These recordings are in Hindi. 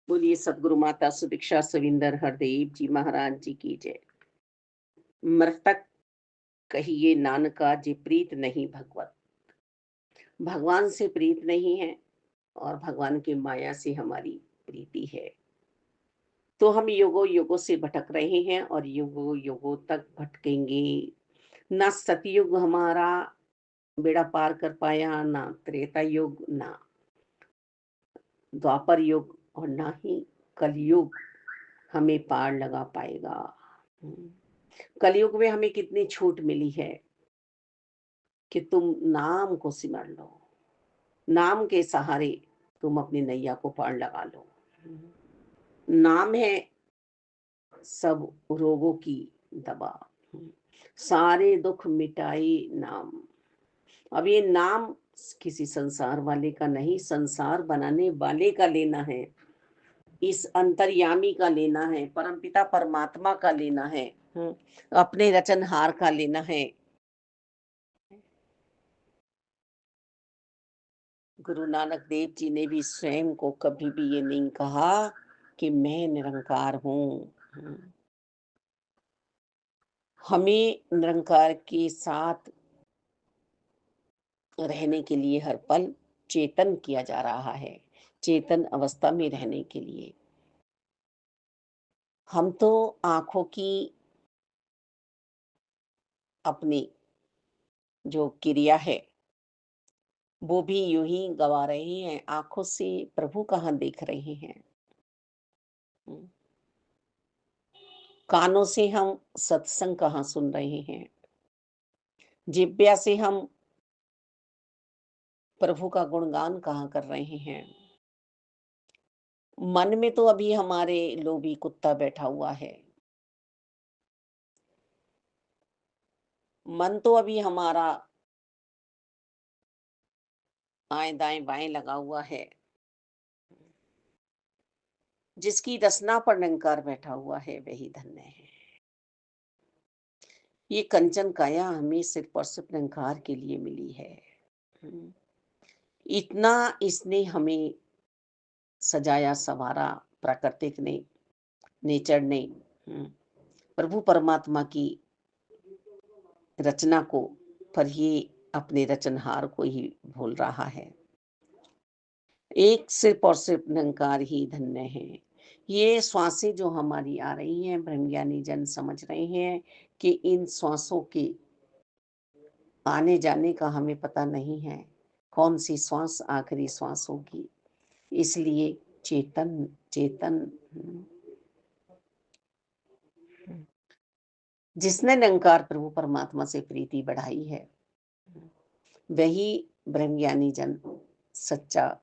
बोलिए सदगुरु माता सुदीक्षा सविंदर हरदेव जी महाराज जी की जय। मृतक कहिए नानका जे प्रीत नहीं भगवत। भगवान से प्रीत नहीं है और भगवान की माया से हमारी प्रीति है। तो हम युगों युगों से भटक रहे हैं और युगों युगों तक भटकेंगे। ना सतयुग हमारा बेड़ा पार कर पाया, ना त्रेता युग, ना द्वापर युग और ना ही कलयुग हमें पार लगा पाएगा। हम्म। कलयुग में हमें कितनी छूट मिली है कि तुम नाम को सिमर लो, नाम के सहारे तुम अपनी नैया को पार लगा लो। नाम है सब रोगों की दवा, सारे दुख मिटाए नाम। अब ये नाम किसी संसार वाले का नहीं, संसार बनाने वाले का लेना है, इस अंतर्यामी का लेना है, परमपिता परमात्मा का लेना है, अपने रचनहार का लेना है। गुरु नानक देव जी ने भी स्वयं को कभी भी ये नहीं कहा कि मैं निरंकार हूँ। हमें निरंकार के साथ रहने के लिए हर पल चेतन किया जा रहा है, चेतन अवस्था में रहने के लिए। हम तो आँखों की अपनी जो क्रिया है, वो भी यूँ ही गँवा रहे हैं, आँखों से प्रभु कहाँ देख रहे हैं। हुँ। कानों से हम सत्संग कहाँ सुन रहे हैं, जिह्वा से हम प्रभु का गुणगान कहाँ कर रहे हैं। मन में तो अभी हमारे लोभी कुत्ता बैठा हुआ है। मन तो अभी हमारा आएँ बाएँ लगा हुआ है। जिसकी रसना पर निरंकार बैठा हुआ है वही धन्य है। ये कंचन काया हमें सिर्फ और सिर्फ निरंकार के लिए मिली है। हम्म, इतना इसने हमें सजाया संवारा, प्राकृतिक ने, नेचर ने, हम्म, प्रभु परमात्मा की रचना को, पर ये अपने रचनहार को ही भूल रहा है। एक सिर्फ और सिर्फ निरंकार ही धन्य है। ये श्वासें जो हमारी आ रही हैं, ब्रह्मज्ञानी जन समझ रहे हैं कि इन श्वासों के आने जाने का हमें पता नहीं है, कौन सी श्वास आखिरी श्वास होगी। इसलिए चेतन चेतन, जिसने निरंकार प्रभु परमात्मा से प्रीति बढ़ाई है, वही ब्रह्मज्ञानी जन सच्चा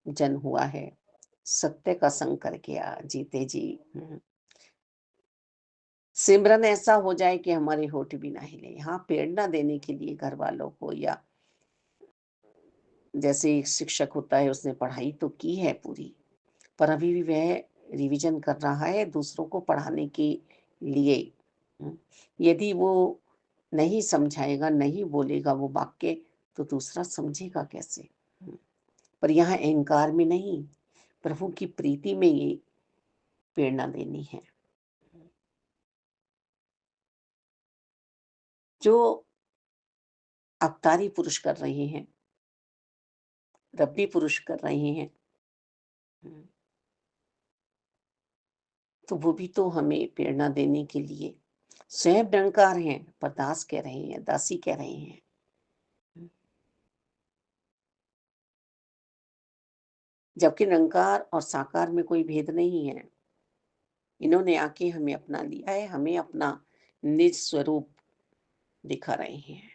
जन हुआ है। सत्य का संग करके जीते जी। सिमरन ऐसा हो जाए कि हमारे होठ भी ना हिले। हाँ, प्रेरणा देने के लिए घर वालों को, या जैसे एक शिक्षक होता है, उसने पढ़ाई तो की है पूरी, पर अभी भी वह रिवीजन कर रहा है दूसरों को पढ़ाने के लिए। हम्म, यदि वो नहीं समझाएगा, नहीं बोलेगा वो वाक्य, तो दूसरा समझेगा कैसे। हम्म, पर यहाँ अहंकार में नहीं, प्रभु की प्रीति में ये प्रेरणा देनी है। जो अवतारी पुरुष कर रहे हैं, रब्बी पुरुष कर रहे हैं, तो वो भी तो हमें प्रेरणा देने के लिए स्वयं निरंकार हैं, पर दास कह रहे हैं, दासी कह रहे हैं। जबकि निरंकार और साकार में कोई भेद नहीं है। इन्होंने आके हमें अपना लिया है, हमें अपना निज स्वरूप दिखा रहे हैं।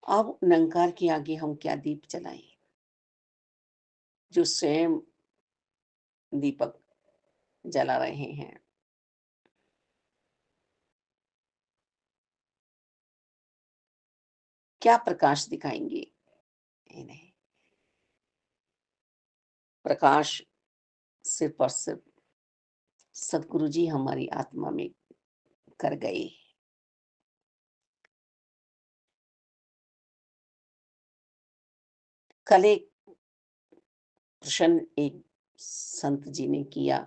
अब निरंकार के आगे हम क्या दीप जलाएं, जो स्वयं दीपक जला रहे हैं। क्या प्रकाश दिखाएंगे इन्हें। प्रकाश सिर्फ और सिर्फ सतगुरु जी हमारी आत्मा में कर गए। कल एक प्रश्न एक संत जी ने किया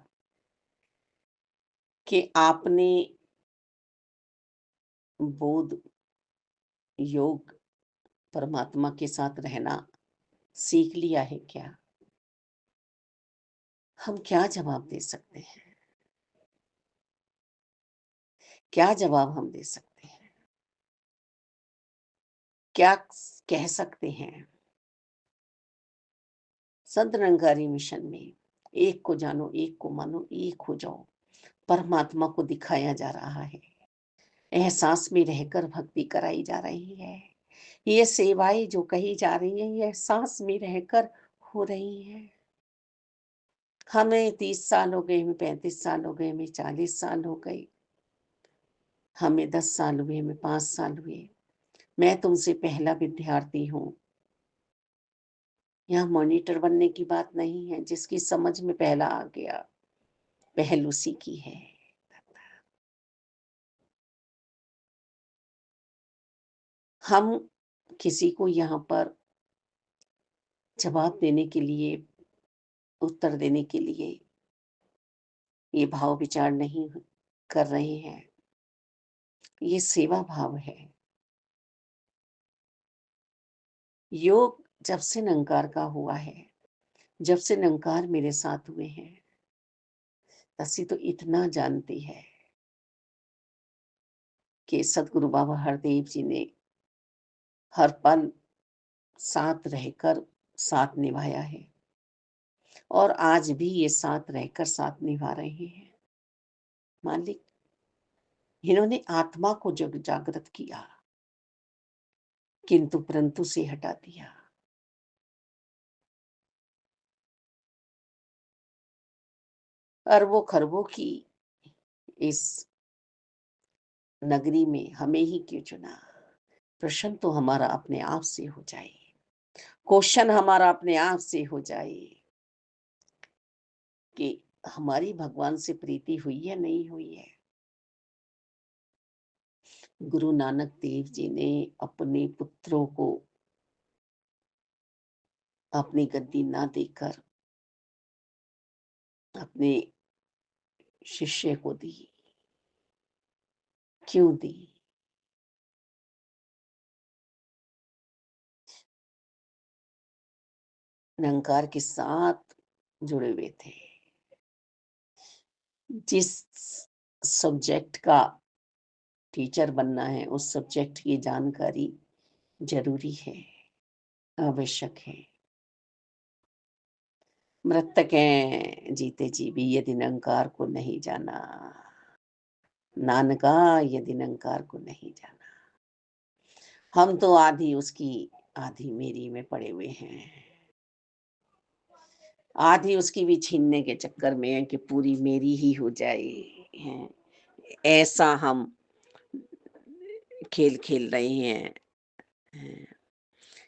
कि आपने बोध योग परमात्मा के साथ रहना सीख लिया है क्या? हम क्या जवाब दे सकते हैं? क्या जवाब हम दे सकते हैं? क्या कह सकते हैं? संत निरंकारी मिशन में एक को जानो, एक को मानो, एक हो जाओ परमात्मा को दिखाया जा रहा है। एहसास में रहकर भक्ति कराई जा रही है। ये सेवाएं जो कही जा रही हैं, ये एहसास में रहकर हो रही हैं। हमें 30 साल हो गए, हमें 35 साल हो गए, हमें 40 साल हो गए, हमें 10 साल हुए, हमें 5 साल हुए। मैं तुमसे पहला विद्यार्थी हूँ। यहाँ मॉनिटर बनने की बात नहीं है, जिसकी समझ में पहला आ गया, पहल उसी की है। हम किसी को यहाँ पर जवाब देने के लिए, उत्तर देने के लिए ये भाव विचार नहीं कर रहे हैं। ये सेवा भाव है। योग जब से निरंकार का हुआ है, जब से निरंकार मेरे साथ हुए हैं, तसी तो इतना जानती है कि सदगुरु बाबा हरदेव जी ने हर पल साथ रहकर साथ निभाया है और आज भी ये साथ रहकर साथ निभा रहे हैं। मालिक, इन्होंने आत्मा को जग जागृत किया, किंतु परंतु से हटा दिया। अरबों खरबों की इस नगरी में हमें ही क्यों चुना? प्रश्न तो हमारा अपने आप से हो जाए, क्वेश्चन हमारा अपने आप से हो जाए कि हमारी भगवान से प्रीति हुई या नहीं हुई है। गुरु नानक देव जी ने अपने पुत्रों को अपनी गद्दी ना देकर अपने शिष्य को दी। क्यों दी? निरंकार के साथ जुड़े हुए थे। जिस सब्जेक्ट का टीचर बनना है, उस सब्जेक्ट की जानकारी जरूरी है, आवश्यक है। मृतक हैं जीते जी भी यदि निरंकार को नहीं जाना, नानका यदि निरंकार को नहीं जाना। हम तो आधी उसकी आधी मेरी में पड़े हुए हैं। आधी उसकी भी छीनने के चक्कर में है कि पूरी मेरी ही हो जाए। हैं ऐसा हम खेल खेल रहे हैं। हैं।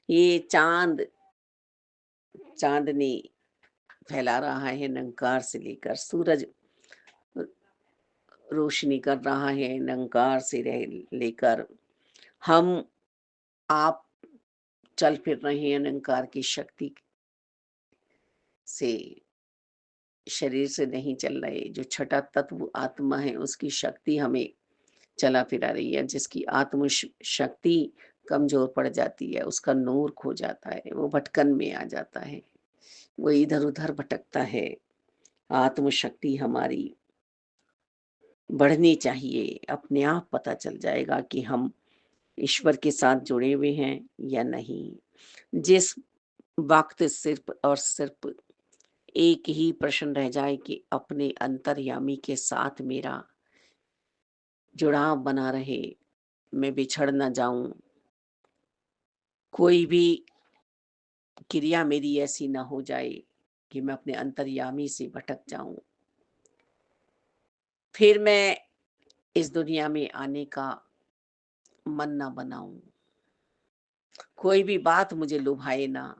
ये चांदनी फैला रहा है निरंकार से लेकर, सूरज रोशनी कर रहा है निरंकार से लेकर हम आप चल फिर रहे हैं निरंकार की शक्ति से। शरीर से नहीं चल रहे। जो छठा तत्व आत्मा है, उसकी शक्ति हमें चला फिरा रही है। जिसकी आत्म शक्ति कमजोर पड़ जाती है, उसका नूर खो जाता है, वो भटकन में आ जाता है, वो इधर उधर भटकता है। आत्म शक्ति हमारी बढ़नी चाहिए। अपने आप पता चल जाएगा कि हम ईश्वर के साथ जुड़े हुए हैं या नहीं। जिस वक्त सिर्फ और सिर्फ एक ही प्रश्न रह जाए कि अपने अंतर्यामी के साथ मेरा जुड़ाव बना रहे, मैं बिछड़ ना जाऊं, कोई भी क्रिया मेरी ऐसी ना हो जाए कि मैं अपने अंतर्यामी से भटक जाऊं, फिर मैं इस दुनिया में आने का मन ना बनाऊं, कोई भी बात मुझे लुभाए ना,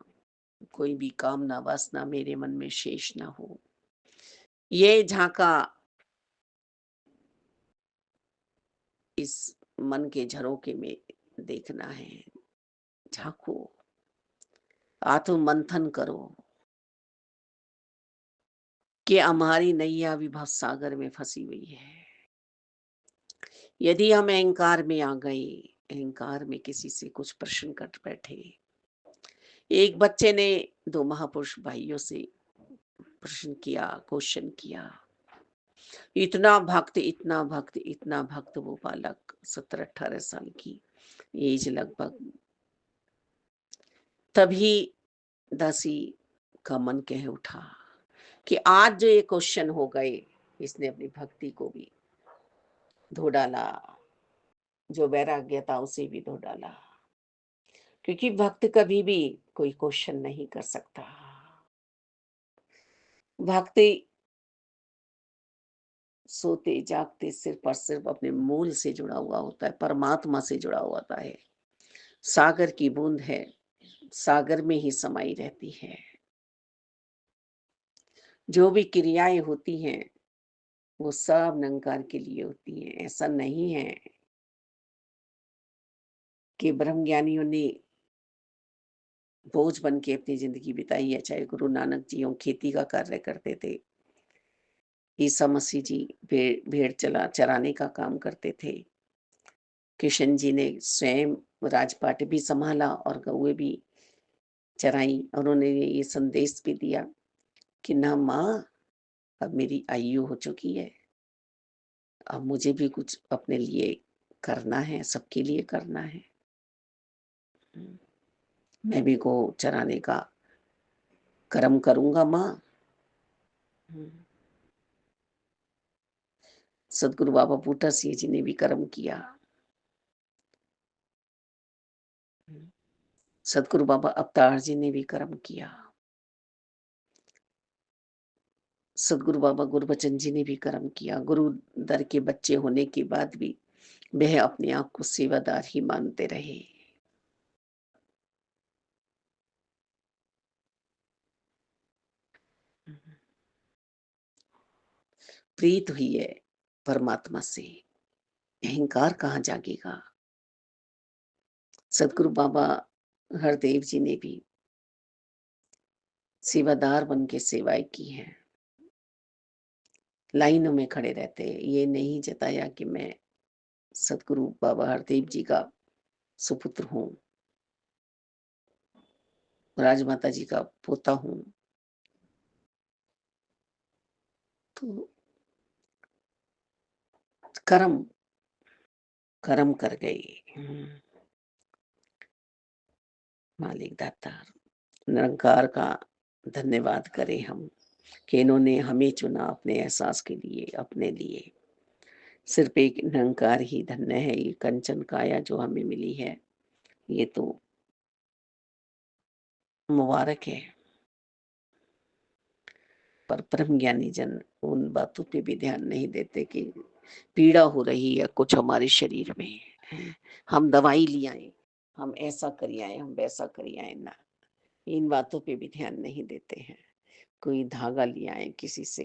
कोई भी कामना वासना मेरे मन में शेष ना हो। ये झांका इस मन के झरोखे में देखना है। झांको आत्म मंथन करो कि हमारी नैया भी भव सागर में फंसी हुई है। यदि हम अहंकार में आ गए, अहंकार में किसी से कुछ प्रश्न कर बैठे, एक बच्चे ने दो महापुरुष भाइयों से प्रश्न किया, क्वेश्चन किया, इतना भक्त, इतना भक्त, इतना भक्त, वो बालक 17-18 साल की एज लगभग, तभी दासी का मन कह उठा कि आज जो ये क्वेश्चन हो गए, इसने अपनी भक्ति को भी धो डाला, जो वैराग्य था उसे भी धो डाला, क्योंकि भक्त कभी भी कोई क्वेश्चन नहीं कर सकता। भक्ति सोते जागते सिर्फ और सिर्फ अपने मूल से जुड़ा हुआ होता है, परमात्मा से जुड़ा हुआ होता है। सागर की बूंद है, सागर में ही समाई रहती है। जो भी क्रियाएं होती हैं वो सब निरंकार के लिए होती हैं। ऐसा नहीं है कि ब्रह्म ज्ञानियों ने बोझ बन के अपनी जिंदगी बिताई है। चाहे गुरु नानक जी हों, खेती का कार्य करते थे, ईसा मसीह जी भेड़ चला चराने का काम करते थे, किशन जी ने स्वयं राजपाट भी संभाला और गौएं भी चराई। उन्होंने ये संदेश भी दिया कि ना माँ, अब मेरी आयु हो चुकी है, अब मुझे भी कुछ अपने लिए करना है, सबके लिए करना है। मैं भी गौ चराने का कर्म करूंगा माँ। सदगुरु बाबा बूटा सिंह जी ने भी कर्म किया। सदगुरु बाबा अवतार जी ने भी कर्म किया। सदगुरु बाबा गुरबचन जी ने भी कर्म किया। गुरु दर के बच्चे होने के बाद भी वह अपने आप को सेवादार ही मानते रहे। प्रीत हुई है परमात्मा से, अहंकार कहाँ जागेगा। सदगुरु बाबा हरदेव जी ने भी सेवादार बन के सेवाएं की हैं। लाइनों में खड़े रहते, ये नहीं जताया कि मैं सदगुरु बाबा हरदेव जी का सुपुत्र हूँ, राजमाता जी का पोता हूँ। तो कर्म कर्म कर गई। मालिक दाता निरंकार का धन्यवाद करें हम कि इन्होंने हमें चुना अपने एहसास के लिए, अपने लिए। सिर्फ एक निरंकार ही धन्य है। ये कंचन काया जो हमें मिली है, ये तो मुबारक है। पर परम ज्ञानी जन उन बातों पे भी ध्यान नहीं देते कि पीड़ा हो रही है कुछ हमारे शरीर में, हम दवाई ले आए, हम ऐसा कर आए, हम वैसा कर आए ना, इन बातों पे भी ध्यान नहीं देते हैं। कोई धागा ले आए किसी से,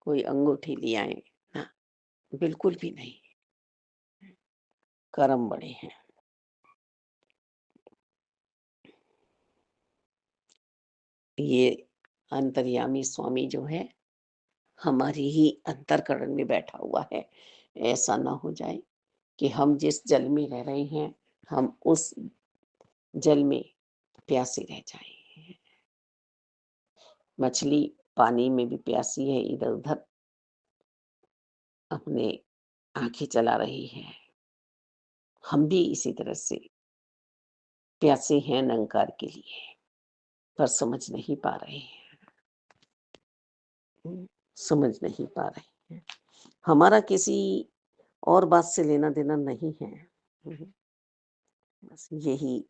कोई अंगूठी ले आए ना, बिल्कुल भी नहीं। कर्म बड़े हैं। ये अंतर्यामी स्वामी जो है हमारी ही अंतःकरण में बैठा हुआ है। ऐसा ना हो जाए कि हम जिस जल में रह रहे हैं, हम उस जल में प्यासे रह जाएं। मछली पानी में भी प्यासी है, इधर उधर अपने आंखें चला रही है। हम भी इसी तरह से प्यासे हैं निरंकार के लिए, पर समझ नहीं पा रहे हैं। समझ नहीं पा रहे हैं। हमारा किसी और बात से लेना देना नहीं है। बस यही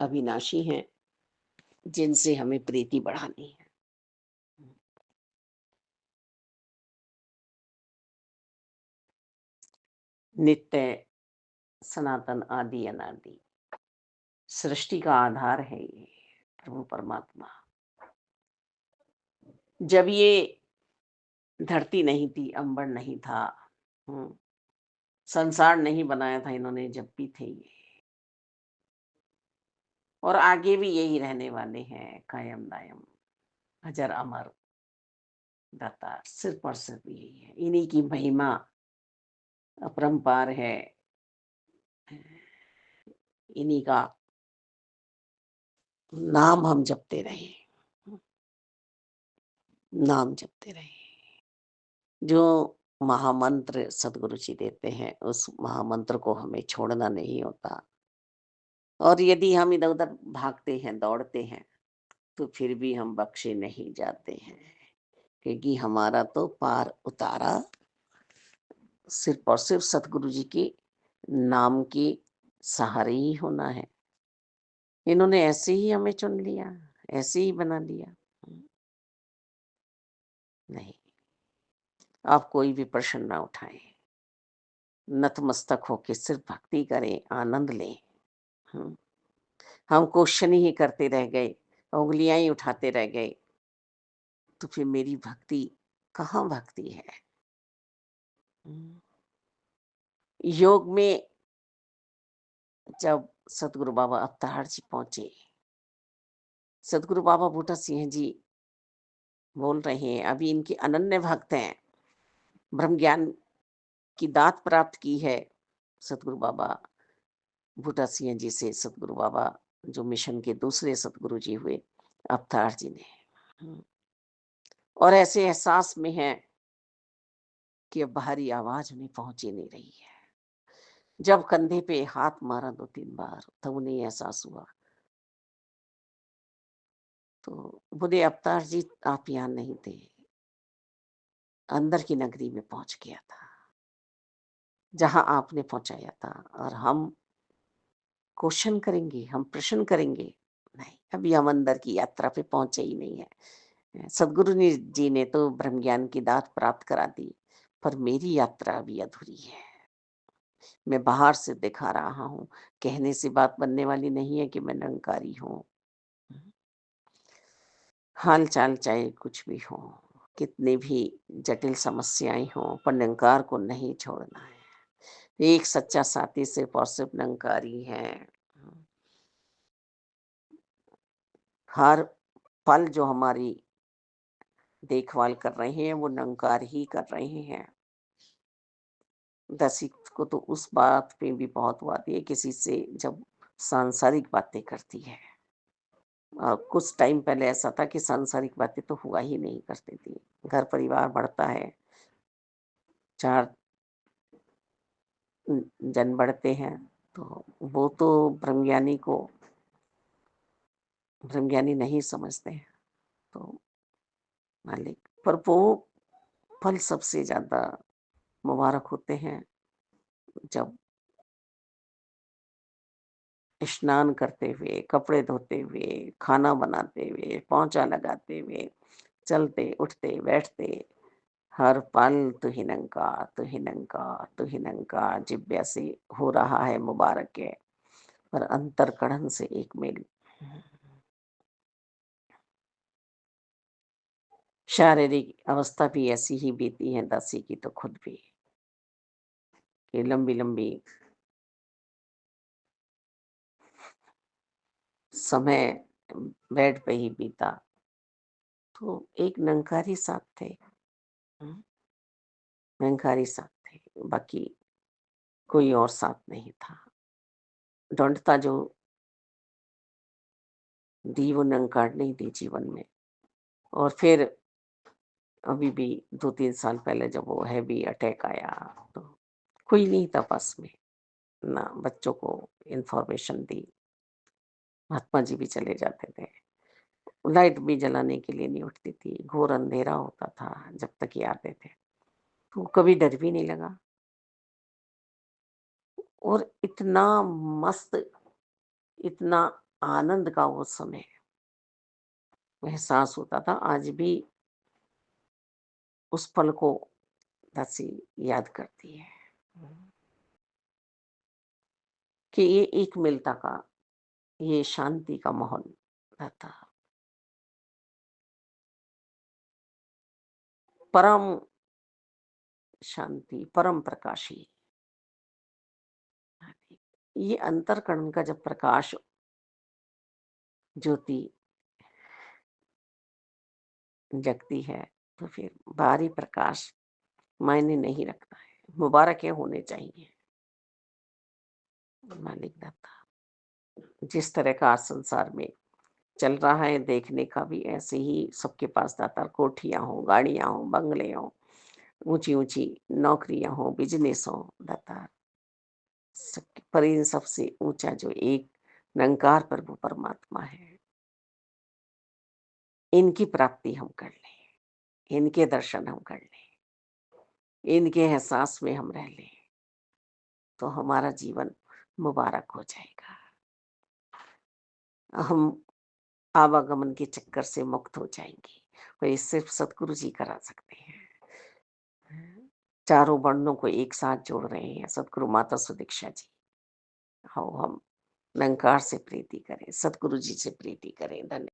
अविनाशी हैं जिनसे हमें प्रीति बढ़ानी है। नित्य सनातन आदि अनादि सृष्टि का आधार है ये प्रभु परमात्मा। जब ये धरती नहीं थी, अंबर नहीं था, हम्म, संसार नहीं बनाया था इन्होंने, जब भी थे ये और आगे भी यही रहने वाले हैं, कायम दायम, अजर अमर, दातार, सिर्फ और सिर्फ यही है। इन्हीं की महिमा अपरंपार है। इन्हीं का नाम हम जपते रहें, नाम जपते रहें। जो महामंत्र सदगुरु जी देते हैं, उस महामंत्र को हमें छोड़ना नहीं होता। और यदि हम इधर-उधर भागते हैं, दौड़ते हैं, तो फिर भी हम बख्शे नहीं जाते हैं, क्योंकि हमारा तो पार उतारा सिर्फ और सिर्फ सतगुरु जी के नाम के सहारे ही होना है। इन्होंने ऐसे ही हमें चुन लिया, ऐसे ही बना लिया। नहीं, आप कोई भी प्रश्न ना उठाएं, नतमस्तक होके सिर्फ भक्ति करें, आनंद लें। हम्म, हम क्वेश्चन ही करते रह गए, उंगलियां ही उठाते रह गए, तो फिर मेरी भक्ति कहाँ भक्ति है? हम्म, योग में जब सतगुरु बाबा अवतार जी पहुंचे, सतगुरु बाबा बूटा सिंह जी बोल रहे हैं, अभी इनके अनन्य भक्त हैं, ब्रह्म ज्ञान की दात प्राप्त की है सतगुरु बाबा बूटा सिंह जी से। सतगुरु बाबा जो मिशन के दूसरे सतगुरु जी हुए, अवतार जी ने। हम्म, और ऐसे एहसास में है कि अब बाहरी आवाज उन्हें पहुंच ही नहीं रही है। जब कंधे पे हाथ मारा 2-3 बार, तब उन्हें एहसास हुआ। तो बोले, अवतार जी आप यहाँ नहीं थे, अंदर की नगरी में पहुंच गया था, जहां आपने पहुंचाया था। और हम क्वेश्चन करेंगे, हम प्रश्न करेंगे, नहीं, अभी हम अंदर की यात्रा पे पहुंचे ही नहीं है। सदगुरु जी ने तो ब्रह्म ज्ञान की दात प्राप्त करा दी, पर मेरी यात्रा अभी अधूरी है। मैं बाहर से दिखा रहा हूँ, कहने से बात बनने वाली नहीं है कि मैं निरंकारी हूँ। हाल चाल चाहे कुछ भी हो, कितनी भी जटिल समस्याएं हो, पर निरंकार को नहीं छोड़ना है। एक सच्चा साथी सिर्फ और सिर्फ निरंकारी है। हर पल जो हमारी देखभाल कर रहे हैं, वो निरंकार ही कर रहे हैं। दसी को तो उस बात पे भी बहुत वो आती है, किसी से जब सांसारिक बातें करती है। कुछ टाइम पहले ऐसा था कि सांसारिक बातें तो हुआ ही नहीं करती थी। घर परिवार बढ़ता है, 4 जन बढ़ते हैं, तो वो तो ब्रह्मज्ञानी को ब्रह्मज्ञानी नहीं समझते हैं। तो मालिक, पर वो फल सबसे ज़्यादा मुबारक होते हैं जब स्नान करते हुए, कपड़े धोते हुए, खाना बनाते हुए, पोंछा लगाते हुए, चलते, उठते, बैठते, हर पल तू ही निरंकार, तू ही निरंकार, तू ही निरंकार जिब्या से हो रहा है मुबारक है, पर अंतर्करण से एक मेल। शारीरिक अवस्था भी ऐसी ही बीती है दासी की तो खुद भी, कि लंबी लंबी समय बेड पे ही बीता। तो एक निरंकारी साथ थे, निरंकारी साथ थे, बाकी कोई और साथ नहीं था। दृढ़ता जो दी वो निरंकार नहीं दी जीवन में। और फिर अभी भी 2-3 साल पहले जब वो हैवी अटैक आया, तो कोई नहीं था पास में, ना बच्चों को इंफॉर्मेशन दी। महात्मा जी भी चले जाते थे, लाइट भी जलाने के लिए नहीं उठती थी, घोर अंधेरा होता था जब तक ये आते थे। तो कभी डर भी नहीं लगा, और इतना मस्त, इतना आनंद का वो समय एहसास होता था। आज भी उस पल को दासी याद करती है, कि ये एक मिलता का, ये शांति का माहौल रहता। परम शांति, परम प्रकाशी। ये अंतर्करण का जब प्रकाश ज्योति जगती है, तो फिर बाहरी प्रकाश मायने नहीं रखता है, मुबारकें होने चाहिए। मालिक दाता जिस तरह का आज संसार में चल रहा है, देखने का भी ऐसे ही सबके पास दाता कोठियां हो, गाड़ियां हो, बंगले हो, ऊंची ऊंची नौकरियां हो, बिजनेस हो, दाता सबके पर इन सबसे ऊंचा जो एक निरंकार प्रभु परमात्मा है, इनकी प्राप्ति हम कर लें, इनके दर्शन हम कर लें, इनके एहसास में हम रह लें, तो हमारा जीवन मुबारक हो जाएगा। हम आवागमन के चक्कर से मुक्त हो जाएंगे, और ये सिर्फ सतगुरु जी करा सकते हैं। चारों वर्णों को एक साथ जोड़ रहे हैं सतगुरु माता सुदीक्षा जी। आओ हम निरंकार से प्रीति करें, सतगुरु जी से प्रीति करें। धन्यवाद।